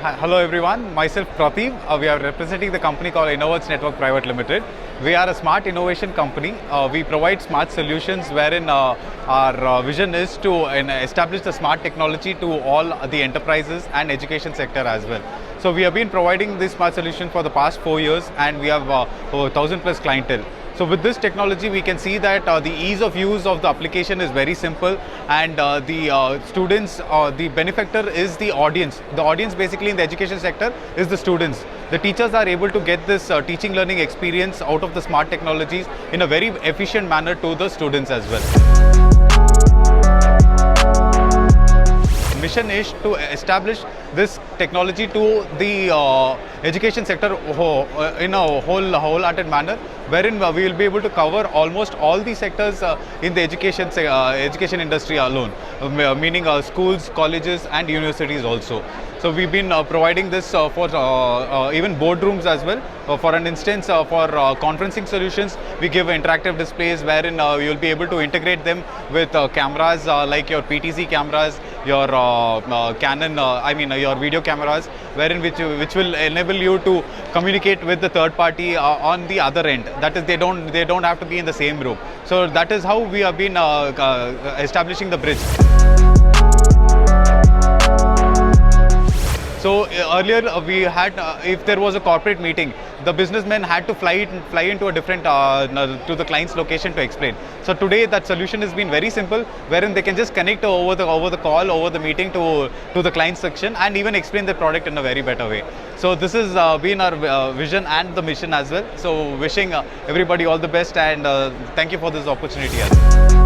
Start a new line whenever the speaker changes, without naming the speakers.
Hello everyone, myself Prateep. We are representing the company called Innoverts Network Private Limited. We are a smart innovation company. We provide smart solutions wherein our vision is to establish the smart technology to all the enterprises and education sector as well. So we have been providing this smart solution for the past 4 years and we have over 1000 plus clientele. So with this technology, we can see that the ease of use of the application is very simple, and the students, the benefactor is the audience. The audience basically in the education sector is the students. The teachers are able to get this teaching learning experience out of the smart technologies in a very efficient manner to the students as well. Mission is to establish this technology to the education sector in a wholehearted manner, wherein we will be able to cover almost all the sectors in the education industry alone, meaning schools, colleges and universities also. So we've been providing this for even boardrooms as well. For an instance, for conferencing solutions, we give interactive displays wherein you'll be able to integrate them with cameras like your PTZ cameras, your Canon, your video cameras, wherein which will enable you to communicate with the third party on the other end. That is, they don't have to be in the same room. So that is how we have been establishing the bridge. So earlier we had, if there was a corporate meeting, the businessmen had to fly into a different to the client's location to explain. So today that solution has been very simple, wherein they can just connect over the call, over the meeting to the client section and even explain the product in a very better way. So this has been our vision and the mission as well. So wishing everybody all the best, and thank you for this opportunity as well.